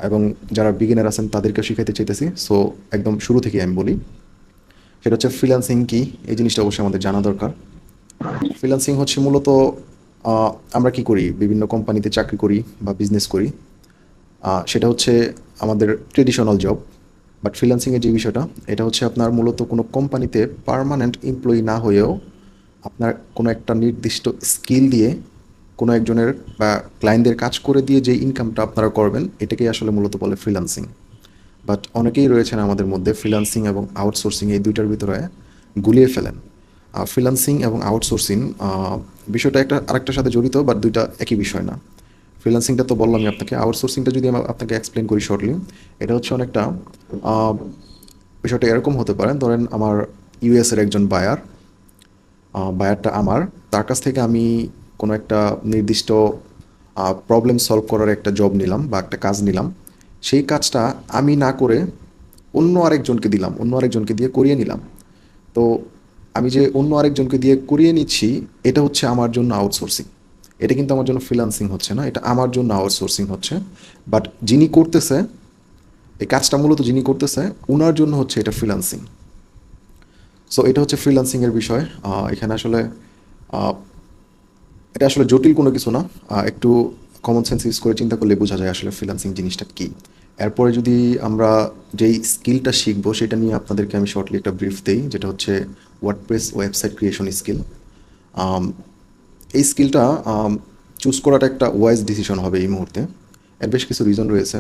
এবং যারা বিগিনার আছেন তাদেরকেও শিখাইতে চাইতেছি। সো একদম শুরু থেকেই আমি বলি, সেটা হচ্ছে ফ্রিল্যান্সিং কি, এই জিনিসটা অবশ্যই আমাদের জানা দরকার। ফ্রিল্যান্সিং হচ্ছে মূলত আমরা কি করি, বিভিন্ন কোম্পানিতে চাকরি করি বা বিজনেস করি, সেটা হচ্ছে আমাদের ট্রেডিশনাল জব। বাট ফ্রিল্যান্সিংয়ের যে বিষয়টা, এটা হচ্ছে আপনার মূলত কোনো কোম্পানিতে পার্মানেন্ট এমপ্লয়ি না হয়েও আপনার কোনো একটা নির্দিষ্ট স্কিল দিয়ে কোনো একজনের বা ক্লায়েন্টদের কাজ করে দিয়ে যে ইনকামটা আপনারা করবেন, এটাকেই আসলে মূলত বলে ফ্রিল্যান্সিং। বাট অনেকেই রয়েছেন আমাদের মধ্যে ফ্রিল্যান্সিং এবং আউটসোর্সিং এই দুইটার ভিতরে গুলিয়ে ফেলেন। ফ্রিল্যান্সিং এবং আউটসোর্সিং বিষয়টা একটা আরেকটার সাথে জড়িত, বাট দুইটা একই বিষয় না। ফ্রিল্যান্সিংটা তো বললামই আপনাকে, আউটসোর্সিংটা যদি আমি আপনাকে এক্সপ্লেন করি শর্টলি, এটা হচ্ছে অনেকটা আহ, বিষয়টা এরকম হতে পারে, ধরেন আমার ইউএসের একজন বায়ারটা আমার, তার কাছ থেকে আমি কোনো একটা নির্দিষ্ট প্রবলেম সলভ করার একটা জব নিলাম বা একটা কাজ নিলাম। সেই কাজটা আমি না করে অন্য আরেকজনকে দিলাম, অন্য আরেকজনকে দিয়ে করিয়ে নিলাম। তো আমি যে অন্য আরেকজনকে দিয়ে করিয়ে নিচ্ছি, এটা হচ্ছে আমার জন্য আউটসোর্সিং। এটা কিন্তু আমার জন্য ফ্রিল্যান্সিং হচ্ছে না, এটা আমার জন্য আউটসোর্সিং হচ্ছে। বাট যিনি করতেছে এই কাজটা, মূলত যিনি করতেছে ওনার জন্য হচ্ছে এটা ফ্রিল্যান্সিং। সো এটা হচ্ছে ফ্রিল্যান্সিংয়ের বিষয়। এখানে আসলে আহ, এটা আসলে জটিল কোনো কিছু না। একটু কমন সেন্স ইউজ করে চিন্তা করলে বোঝা যায় আসলে ফ্রিল্যান্সিং জিনিসটা কী। এরপরে যদি আমরা যেই স্কিলটা শিখবো সেটা নিয়ে আপনাদেরকে আমি শর্টলি একটা ব্রিফ দেই, যেটা হচ্ছে ওয়ার্ডপ্রেস ওয়েবসাইট ক্রিয়েশন স্কিল। এই স্কিলটা চুজ করাটা একটা ওয়াইজ ডিসিশন হবে এই মুহূর্তে। এর বেশ কিছু রিজন রয়েছে।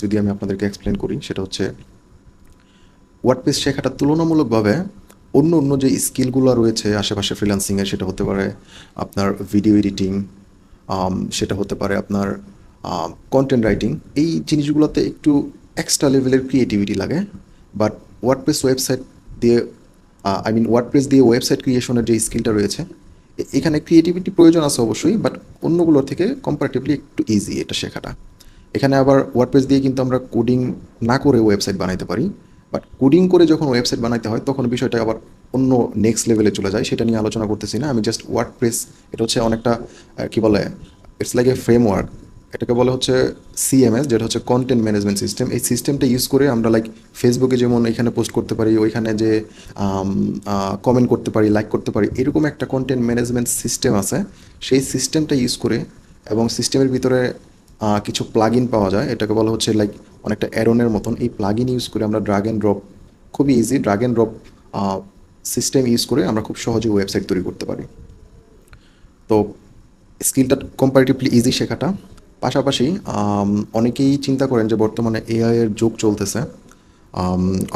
যদি আমি আপনাদেরকে এক্সপ্লেন করি, সেটা হচ্ছে ওয়ার্ডপ্রেস শেখাটা তুলনামূলকভাবে অন্য অন্য যে স্কিলগুলো রয়েছে আশেপাশে ফ্রিল্যান্সিংয়ের, সেটা হতে পারে আপনার ভিডিও এডিটিং, সেটা হতে পারে আপনার কন্টেন্ট রাইটিং, এই জিনিসগুলোতে একটু এক্সট্রা লেভেলের ক্রিয়েটিভিটি লাগে। বাট ওয়ার্ডপ্রেস ওয়েবসাইট দিয়ে ওয়ার্ডপ্রেস দিয়ে ওয়েবসাইট ক্রিয়েশনের যে স্কিলটা রয়েছে, এখানে ক্রিয়েটিভিটি প্রয়োজন আছে অবশ্যই, বাট অন্যগুলোর থেকে কম্পারেটিভলি একটু ইজি এটা শেখাটা। এখানে আবার ওয়ার্ডপ্রেস দিয়ে কিন্তু আমরা কোডিং না করে ওয়েবসাইট বানাইতে পারি। বাট কোডিং করে যখন ওয়েবসাইট বানাইতে হয়, তখন বিষয়টা আবার অন্য নেক্সট লেভেলে চলে যায়। সেটা নিয়ে আলোচনা করতেছি না, আমি জাস্ট ওয়ার্ডপ্রেস, এটা হচ্ছে অনেকটা কি বলে, ইটস লাইক এ ফ্রেমওয়ার্ক। এটাকে বলা হচ্ছে সিএমএস, যেটা হচ্ছে কন্টেন্ট ম্যানেজমেন্ট সিস্টেম। এই সিস্টেমটা ইউজ করে আমরা লাইক ফেসবুকে যেমন এখানে পোস্ট করতে পারি, ওইখানে যে কমেন্ট করতে পারি, লাইক করতে পারি, এরকম একটা কন্টেন্ট ম্যানেজমেন্ট সিস্টেম আছে। সেই সিস্টেমটা ইউজ করে, এবং সিস্টেমের ভিতরে কিছু প্লাগ ইন পাওয়া যায়, এটাকে বলা হচ্ছে লাইক অনেকটা অ্যারনের মতন। এই প্লাগ ইন ইউজ করে আমরা ড্রাগ অ্যান্ড ড্রপ, খুবই easy drug and drop system use করে আমরা খুব সহজে ওয়েবসাইট তৈরি করতে পারি। তো স্কিলটা কম্পারেটিভলি ইজি শেখাটা। পাশাপাশি অনেকেই চিন্তা করেন যে বর্তমানে এআই এর যুগ চলতেছে,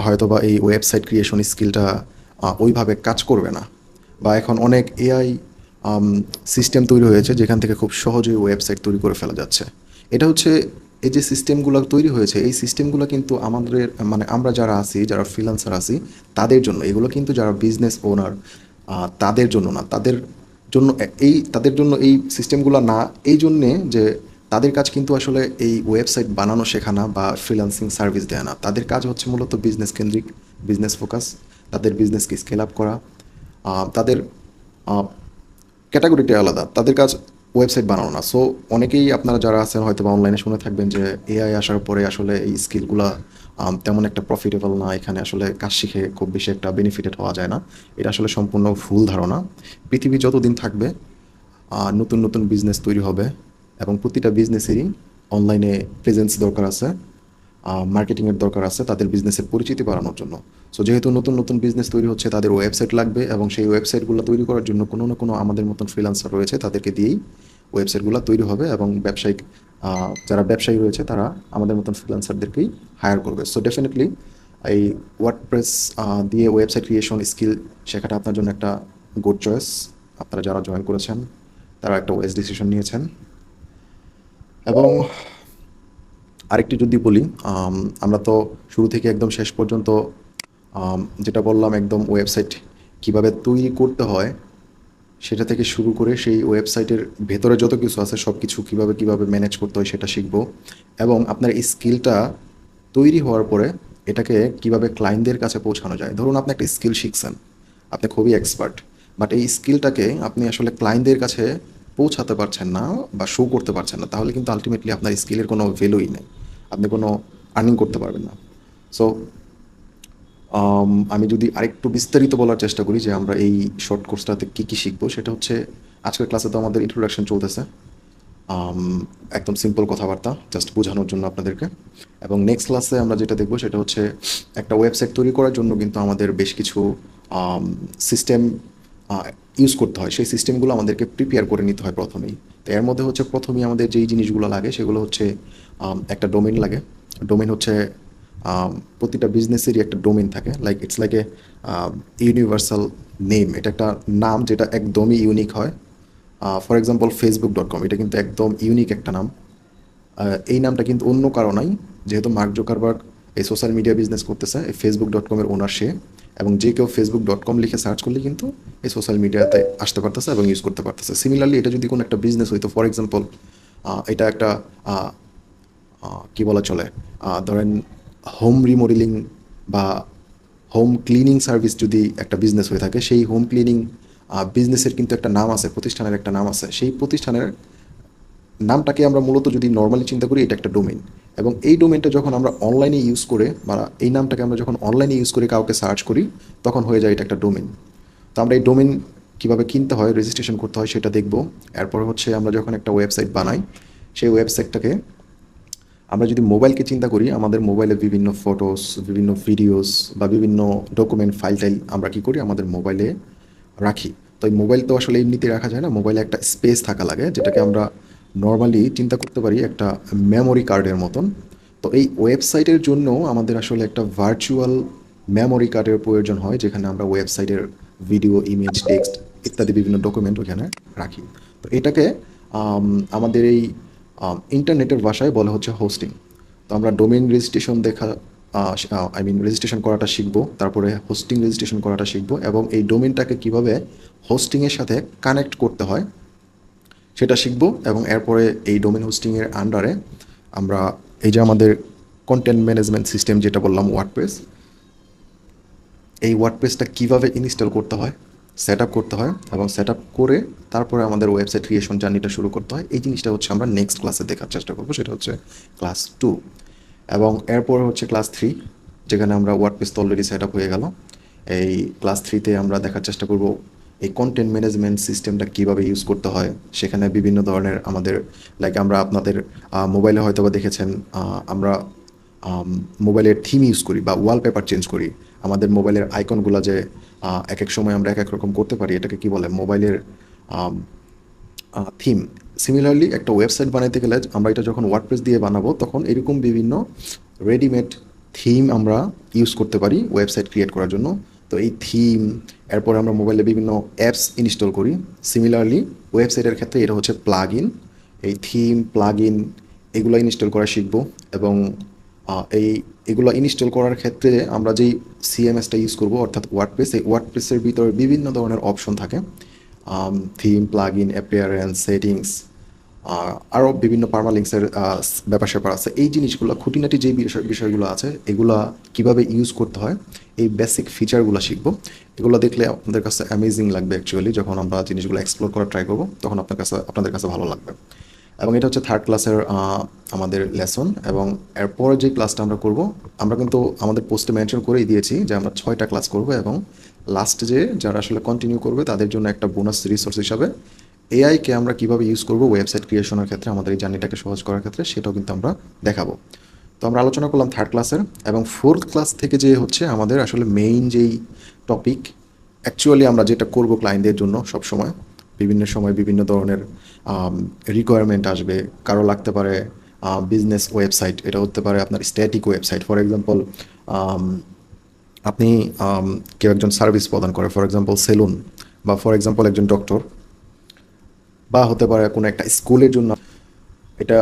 হয়তোবা এই ওয়েবসাইট ক্রিয়েশন স্কিলটা ওইভাবে কাজ করবে না, বা এখন অনেক এআই সিস্টেম তৈরি হয়েছে যেখান থেকে খুব সহজেই ওয়েবসাইট তৈরি করে ফেলা যাচ্ছে। এটা হচ্ছে, এই যে সিস্টেমগুলো তৈরি হয়েছে, এই সিস্টেমগুলো কিন্তু আমাদের আমরা যারা আছি, যারা ফ্রিল্যান্সার আছি, তাদের জন্য। এগুলো কিন্তু যারা বিজনেস ওনার, তাদের জন্য না। তাদের জন্য এই সিস্টেমগুলো না, এই জন্যে যে তাদের কাজ কিন্তু আসলে এই ওয়েবসাইট বানানো শেখানো বা ফ্রিল্যান্সিং সার্ভিস দেয় না। তাদের কাজ হচ্ছে মূলত বিজনেস কেন্দ্রিক, বিজনেস ফোকাস, তাদের বিজনেসকে স্কেল আপ করা। তাদের ক্যাটাগরিটা আলাদা, তাদের কাজ ওয়েবসাইট বানানো না। সো অনেকেই আপনারা যারা আছেন হয়তো বা অনলাইনে শুনে থাকবেন যে এআই আসার পরে আসলে এই স্কিলগুলা তেমন একটা প্রফিটেবল না, এখানে আসলে কাজ শিখে খুব বেশি একটা বেনিফিটেড হওয়া যায় না। এটা আসলে সম্পূর্ণ ভুল ধারণা। পৃথিবী যতদিন থাকবে নতুন নতুন বিজনেস তৈরি হবে, এবং প্রতিটা বিজনেসেরই অনলাইনে প্রেজেন্স দরকার আছে, মার্কেটিংয়ের দরকার আছে তাদের বিজনেসের পরিচিতি বাড়ানোর জন্য। সো যেহেতু নতুন নতুন বিজনেস তৈরি হচ্ছে, তাদের ওয়েবসাইট লাগবে, এবং সেই ওয়েবসাইটগুলো তৈরি করার জন্য কোনো না কোনো আমাদের মতন ফ্রিল্যান্সার রয়েছে, তাদেরকে দিয়েই ওয়েবসাইটগুলো তৈরি হবে, এবং ব্যবসায়িক যারা ব্যবসায়ী রয়েছে তারা আমাদের মতন ফ্রিল্যান্সারদেরকেই হায়ার করবে। সো ডেফিনেটলি এই ওয়ার্ডপ্রেস দিয়ে ওয়েবসাইট ক্রিয়েশন স্কিল শেখাটা আপনার জন্য একটা গুড চয়েস। আপনারা যারা জয়েন করেছেন তারা একটা ওয়েস ডিসিশন নিয়েছেন। এবং আরেকটি যদি বলি, আমরা তো শুরু থেকে একদম শেষ পর্যন্ত যেটা বললাম, একদম ওয়েবসাইট কিভাবে তৈরি করতে হয় সেটা থেকে শুরু করে সেই ওয়েবসাইটের ভেতরে যত কিছু আছে সব কিছু কীভাবে কীভাবে ম্যানেজ করতে হয় সেটা শিখবো। এবং আপনার এই স্কিলটা তৈরি হওয়ার পরে এটাকে কিভাবে ক্লায়েন্টদের কাছে পৌঁছানো যায়। ধরুন আপনি একটা স্কিল শিখছেন, আপনি খুবই এক্সপার্ট, বাট এই স্কিলটাকে আপনি আসলে ক্লায়েন্টদের কাছে পৌঁছাতে পারছেন না বা শো করতে পারছেন না, তাহলে কিন্তু আলটিমেটলি আপনার স্কিলের কোনো ভ্যালুই নেই। আপনি কোনো আর্নিং করতে পারবেন না। সো আমি যদি আরেকটু বিস্তারিত বলার চেষ্টা করি যে আমরা এই শর্ট কোর্সটাতে কী কী শিখবো, সেটা হচ্ছে আজকের ক্লাসে তো আমাদের ইন্ট্রোডাকশন চলতেছে, আম, একদম সিম্পল কথাবার্তা জাস্ট বোঝানোর জন্য আপনাদেরকে। এবং নেক্সট ক্লাসে আমরা যেটা দেখবো সেটা হচ্ছে একটা ওয়েবসাইট তৈরি করার জন্য কিন্তু আমাদের বেশ কিছু সিস্টেম ইউজ করতে হয়। সেই সিস্টেমগুলো আমাদেরকে প্রিপেয়ার করে নিতে হয় প্রথমেই। তো এর মধ্যে হচ্ছে প্রথমেই আমাদের যেই জিনিসগুলো লাগে সেগুলো হচ্ছে একটা ডোমেন লাগে। ডোমেন হচ্ছে আম, প্রতিটা বিজনেসেরই একটা ডোমেন থাকে, like it's like a universal name. এটা একটা নাম যেটা একদমই ইউনিক হয়। ফর এক্সাম্পল Facebook.com, এটা কিন্তু একদম ইউনিক একটা নাম। এই নামটা কিন্তু অন্য কারো নাই, যেহেতু মার্ক জোকারবার্গ এই সোশ্যাল মিডিয়া বিজনেস করতেছে, এই Facebook.com-এর ওনার সে। এবং যে কেউ Facebook.com লিখে সার্চ করলে কিন্তু এই সোশ্যাল মিডিয়াতে আসতে পারতেছে এবং ইউজ করতে পারতেছে। সিমিলারলি এটা যদি কোনো একটা বিজনেস হইতো, ফর এক্সাম্পল এটা একটা আহ, কি বলা চলে, ধরেন হোম রিমডেলিং বা হোম ক্লিনিং সার্ভিস যদি একটা বিজনেস হয়ে থাকে, সেই হোম ক্লিনিং বিজনেসের কিন্তু একটা নাম আছে, প্রতিষ্ঠানের একটা নাম আছে। সেই প্রতিষ্ঠানের নামটাকে আমরা মূলত যদি নর্মালি চিন্তা করি, এটা একটা ডোমেইন। এবং এই ডোমেইনটা যখন আমরা অনলাইনে ইউজ করে, বা এই নামটাকে আমরা যখন অনলাইনে ইউজ করে কাউকে সার্চ করি, তখন হয়ে যায় এটা একটা ডোমেইন। তো আমরা এই ডোমেইন কীভাবে কিনতে হয়, রেজিস্ট্রেশন করতে হয় সেটা দেখব। এরপর হচ্ছে আমরা যখন একটা ওয়েবসাইট বানাই, সেই ওয়েবসাইটটাকে আমরা যদি মোবাইলকে চিন্তা করি, আমাদের মোবাইলে বিভিন্ন ফটোস, বিভিন্ন ভিডিওস বা বিভিন্ন ডকুমেন্ট ফাইল টাইল আমরা কী করি, আমাদের মোবাইলে রাখি। তো এই মোবাইল তো আসলে এমনিতেই রাখা যায় না, মোবাইলে একটা স্পেস থাকা লাগে, যেটাকে আমরা নর্মালি চিন্তা করতে পারি একটা মেমোরি কার্ডের মতন। তো এই ওয়েবসাইটের জন্য আমাদের আসলে একটা ভার্চুয়াল মেমোরি কার্ডের প্রয়োজন হয়, যেখানে আমরা ওয়েবসাইটের ভিডিও, ইমেজ, টেক্সট ইত্যাদি বিভিন্ন ডকুমেন্ট ওখানে রাখি। তো এটাকে আমাদের এই ইন্টারনেটের ভাষায় বলা হচ্ছে হোস্টিং। তো আমরা ডোমেইন রেজিস্ট্রেশন রেজিস্ট্রেশন করাটা শিখবো, তারপরে হোস্টিং রেজিস্ট্রেশন করাটা শিখবো, এবং এই ডোমেইনটাকে কীভাবে হোস্টিংয়ের সাথে কানেক্ট করতে হয় সেটা শিখবো। এবং এরপরে এই ডোমেইন হোস্টিংয়ের আন্ডারে আমরা এই যে আমাদের কন্টেন্ট ম্যানেজমেন্ট সিস্টেম যেটা বললাম, ওয়ার্ডপ্রেস, এই ওয়ার্ডপ্রেসটা কীভাবে ইনস্টল করতে হয়, সেট আপ করতে হয়, এবং সেট আপ করে তারপরে আমাদের ওয়েবসাইট ক্রিয়েশন জার্নিটা শুরু করতে হয়। এই জিনিসটা হচ্ছে আমরা নেক্সট ক্লাসে দেখার চেষ্টা করবো, সেটা হচ্ছে ক্লাস 2। এবং এরপর হচ্ছে ক্লাস 3, যেখানে আমরা ওয়ার্ডপ্রেস তো অলরেডি সেট আপ হয়ে গেল। এই ক্লাস 3-তে আমরা দেখার চেষ্টা করব এই কন্টেন্ট ম্যানেজমেন্ট সিস্টেমটা কীভাবে ইউজ করতে হয়। সেখানে বিভিন্ন ধরনের আমাদের, লাইক আমরা আপনাদের মোবাইলে হয়তো বা দেখেছেন, আমরা মোবাইলের থিম ইউজ করি বা ওয়ালপেপার চেঞ্জ করি। আমাদের মোবাইলের আইকনগুলো যে এক এক সময় আমরা এক এক রকম করতে পারি, এটাকে কি বলে, মোবাইলের থিম। সিমিলারলি একটা ওয়েবসাইট বানাইতে গেলে আমরা এটা যখন ওয়ার্ডপ্রেস দিয়ে বানাবো, তখন এরকম বিভিন্ন রেডিমেড থিম আমরা ইউজ করতে পারি ওয়েবসাইট ক্রিয়েট করার জন্য। তো এই থিম, এরপর আমরা মোবাইলে বিভিন্ন অ্যাপস ইনস্টল করি। সিমিলারলি ওয়েবসাইটের ক্ষেত্রে এটা হচ্ছে প্লাগ ইন। এই থিম, প্লাগ ইন এগুলো ইনস্টল করা শিখবো। এবং এগুলো ইনস্টল করার ক্ষেত্রে আমরা যেই সিএমএসটা ইউজ করবো, অর্থাৎ ওয়ার্ডপ্রেস, এই ওয়ার্ডপ্রেসের ভিতরে বিভিন্ন ধরনের অপশন থাকে, theme, plug in, appearance, settings, আরও বিভিন্ন পারমালিংসের ব্যাপার স্যাপার আছে। এই জিনিসগুলো, খুঁটিনাটি যে বিষয়গুলো আছে, এগুলা কিভাবে ইউজ করতে হয়, এই বেসিক ফিচারগুলো শিখবো। এগুলো দেখলে আপনাদের কাছে অ্যামেজিং লাগবে অ্যাকচুয়ালি। যখন আমরা জিনিসগুলো এক্সপ্লোর করার ট্রাই করবো, তখন আপনাদের কাছে ভালো লাগবে। এবং এটা হচ্ছে থার্ড ক্লাসের আমাদের লেসন। এবং এরপরে যে ক্লাসটা আমরা করব, আমরা কিন্তু আমাদের পোস্টে মেনশন করেই দিয়েছি যে আমরা 6টা ক্লাস করব, এবং লাস্টে যে যারা আসলে কন্টিনিউ করবে তাদের জন্য একটা বোনাস রিসোর্স হিসাবে এআইকে আমরা কীভাবে ইউজ করবো ওয়েবসাইট ক্রিয়েশনের ক্ষেত্রে, আমাদের এই জার্নিটাকে সহজ করার ক্ষেত্রে, সেটাও কিন্তু আমরা দেখাবো। তো আমরা আলোচনা করলাম থার্ড ক্লাসের। এবং ফোর্থ ক্লাস থেকে যে হচ্ছে আমাদের আসলে মেইন যেই টপিক, অ্যাকচুয়ালি আমরা যেটা করব ক্লায়েন্টদের জন্য সবসময়, বিভিন্ন সময় বিভিন্ন ধরনের রিকোয়ারমেন্ট আসবে। কারো লাগতে পারে বিজনেস ওয়েবসাইট, এটা হতে পারে আপনার স্ট্যাটিক ওয়েবসাইট। ফর এক্সাম্পল, আপনি কেউ একজন সার্ভিস প্রদান করে, ফর এক্সাম্পল সেলুন, বা ফর এক্সাম্পল একজন ডক্টর, বা হতে পারে কোনো একটা স্কুলের জন্য। এটা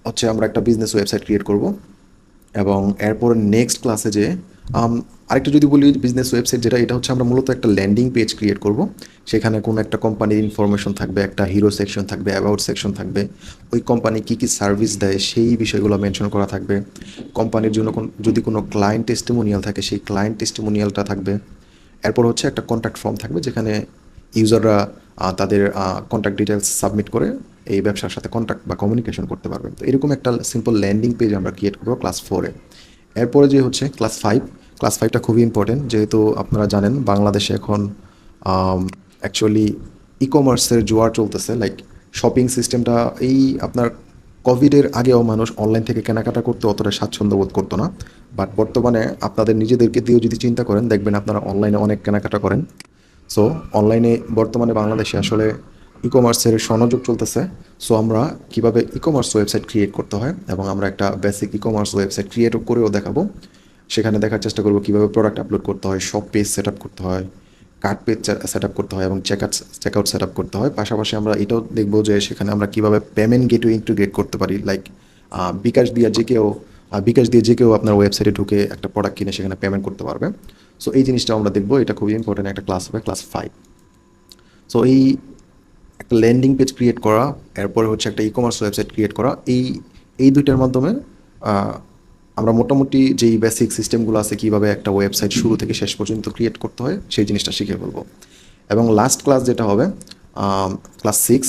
হচ্ছে আমরা একটা বিজনেস ওয়েবসাইট ক্রিয়েট করব। এবং এরপর নেক্সট ক্লাসে যে আরেকটা যদি বলি বিজনেস ওয়েবসাইট যেটা, এটা হচ্ছে আমরা মূলত একটা ল্যান্ডিং পেজ ক্রিয়েট করব। সেখানে কোনো একটা কোম্পানির ইনফরমেশন থাকবে, একটা হিরো সেকশন থাকবে, অ্যাবাউট সেকশন থাকবে, ওই কোম্পানি কী কী সার্ভিস দেয় সেই বিষয়গুলো মেনশন করা থাকবে। কোম্পানির জন্য যদি কোনো ক্লায়েন্ট টেস্টিমোনিয়াল থাকে, সেই ক্লায়েন্ট টেস্টিমোনিয়ালটা থাকবে। এরপর হচ্ছে একটা কন্ট্যাক্ট ফর্ম থাকবে, যেখানে ইউজাররা তাদের কন্ট্যাক্ট ডিটেলস সাবমিট করে এই ব্যবসার সাথে কন্ট্যাক্ট বা কমিউনিকেশন করতে পারবেন। তো এরকম একটা সিম্পল ল্যান্ডিং পেজ আমরা ক্রিয়েট করবো ক্লাস 4-এ। এরপরে যে হচ্ছে ক্লাস 5টা খুবই ইম্পর্টেন্ট, যেহেতু আপনারা জানেন বাংলাদেশে এখন অ্যাকচুয়ালি ই কমার্সের জোয়ার চলতেছে। লাইক শপিং সিস্টেমটা এই আপনার কোভিডের আগেও মানুষ অনলাইন থেকে কেনাকাটা করতে অতটা স্বাচ্ছন্দ্য বোধ করতো না, বাট বর্তমানে আপনাদের নিজেদেরকে দিয়েও যদি চিন্তা করেন দেখবেন আপনারা অনলাইনে অনেক কেনাকাটা করেন। সো অনলাইনে বর্তমানে বাংলাদেশে আসলে ই কমার্সের স্বর্ণযুগ চলতেছে। সো আমরা কীভাবে ই কমার্স ওয়েবসাইট ক্রিয়েট করতে হয় এবং আমরা একটা basic e commerce website create করেও দেখাবো। সেখানে দেখার চেষ্টা করবো কীভাবে প্রোডাক্ট আপলোড করতে হয়, শপ পেজ সেট আপ করতে হয়, কার্ট পেজ সেট আপ করতে হয় এবং চেকআউট সেট আপ করতে হয়। পাশাপাশি আমরা এটাও দেখবো যে সেখানে আমরা কীভাবে পেমেন্ট গেটওয়ে ইন্টিগ্রেট করতে পারি। লাইক বিকাশ দিয়ে যে কেউ আপনার ওয়েবসাইটে ঢুকে একটা প্রোডাক্ট কিনে সেখানে পেমেন্ট করতে পারবে। সো এই জিনিসটা আমরা দেখবো, এটা খুবই ইম্পর্টেন্ট একটা ক্লাস হবে ক্লাস 5। সো এই একটা ল্যান্ডিং পেজ ক্রিয়েট করা, এরপরে হচ্ছে একটা ই কমার্স ওয়েবসাইট ক্রিয়েট করা, এই দুইটার মাধ্যমে আমরা মোটামুটি যেই বেসিক সিস্টেমগুলো আছে কীভাবে একটা ওয়েবসাইট শুরু থেকে শেষ পর্যন্ত ক্রিয়েট করতে হয় সেই জিনিসটা শিখে ফেলবো। এবং লাস্ট ক্লাস যেটা হবে ক্লাস 6,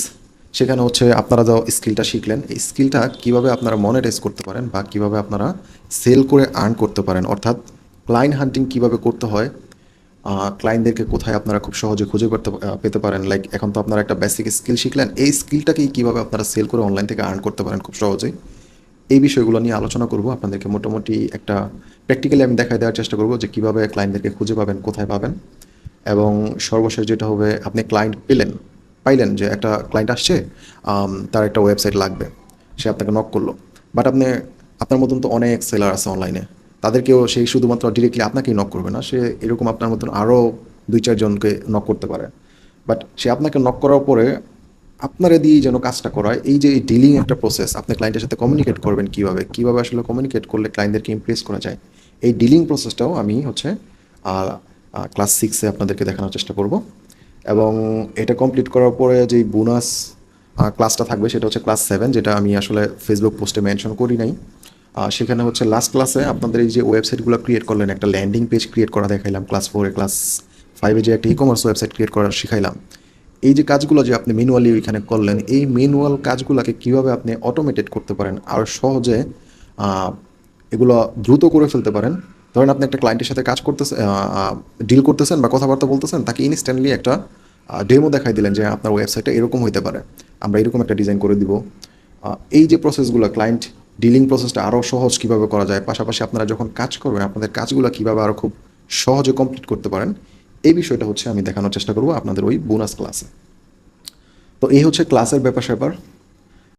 সেখানে হচ্ছে আপনারা যা স্কিলটা শিখলেন এই স্কিলটা কীভাবে আপনারা মনিটাইজ করতে পারেন বা কীভাবে আপনারা সেল করে আর্ন করতে পারেন, অর্থাৎ ক্লায়েন্ট হান্টিং কীভাবে করতে হয়, ক্লায়েন্টদেরকে কোথায় আপনারা খুব সহজে খুঁজে পেতে পারেন। লাইক এখন তো আপনারা একটা বেসিক স্কিল শিখলেন, এই স্কিলটাকেই কীভাবে আপনারা সেল করে অনলাইন থেকে আর্ন করতে পারেন খুব সহজেই। এই বিষয়গুলো নিয়ে আলোচনা করব আপনাদেরকে। মোটামুটি একটা প্র্যাকটিক্যালি আমি দেখাই দেওয়ার চেষ্টা করব যে কীভাবে ক্লায়েন্টদেরকে খুঁজে পাবেন, কোথায় পাবেন। এবং সর্বশেষ যেটা হবে, আপনি ক্লায়েন্ট পাইলেন যে একটা ক্লায়েন্ট আসছে, তার একটা ওয়েবসাইট লাগবে, সে আপনাকে নক করলো, বাট আপনার মতন তো অনেক সেলার আছে অনলাইনে, তাদেরকেও সেই শুধুমাত্র ডিরেক্টলি আপনাকেই নক করবে না, সে এরকম আপনার মতন আরও 2-4 জনকে নক করতে পারে। বাট সে আপনাকে নক করার পরে আপনারা দিয়েই যেন কাজটা করায়, এই যে ডিলিং একটা প্রসেস, আপনি ক্লায়েন্টের সাথে কমিউনিকেট করবেন কীভাবে আসলে কমিউনিকেট করলে ক্লায়েন্টদেরকে ইমপ্রেস করা যায়, এই ডিলিং প্রসেসটাও আমি হচ্ছে ক্লাস 6-এ আপনাদেরকে দেখানোর চেষ্টা করব। এবং এটা কমপ্লিট করার পরে যেই বোনাস ক্লাসটা থাকবে সেটা হচ্ছে ক্লাস 7, যেটা আমি আসলে ফেসবুক পোস্টে মেনশন করি নাই। সেখানে হচ্ছে লাস্ট ক্লাসে আপনাদের এই যে ওয়েবসাইটগুলো ক্রিয়েট করলেন, একটা ল্যান্ডিং পেজ ক্রিয়েট করা দেখাইলাম ক্লাস 4-এ, ক্লাস 5-এ যে একটা ই কমার্স ওয়েবসাইট ক্রিয়েট করা শিখাইলাম। এই যে কাজগুলো যে আপনি ম্যানুয়ালি ওইখানে করলেন, এই ম্যানুয়াল কাজগুলোকে কীভাবে আপনি অটোমেটেড করতে পারেন আর সহজে এগুলো দ্রুত করে ফেলতে পারেন। ধরেন আপনি একটা ক্লায়েন্টের সাথে কাজ করতেছেন, ডিল করতেছেন বা কথাবার্তা বলতেছেন, তাকে ইনস্ট্যান্টলি একটা ডেমো দেখাই দিলেন যে আপনার ওয়েবসাইটটা এরকম হইতে পারে, আমরা এরকম একটা ডিজাইন করে দিব। এই যে প্রসেসগুলো, ক্লায়েন্ট ডিলিং প্রসেসটা আরও সহজ কীভাবে করা যায়, পাশাপাশি আপনারা যখন কাজ করবেন আপনাদের কাজগুলো কীভাবে আরও খুব সহজে কমপ্লিট করতে পারেন, এই বিষয়টা হচ্ছে আমি দেখানোর চেষ্টা করব আপনাদের ওই বোনাস ক্লাসে। তো এই হচ্ছে ক্লাসের ব্যাপার স্যাপার।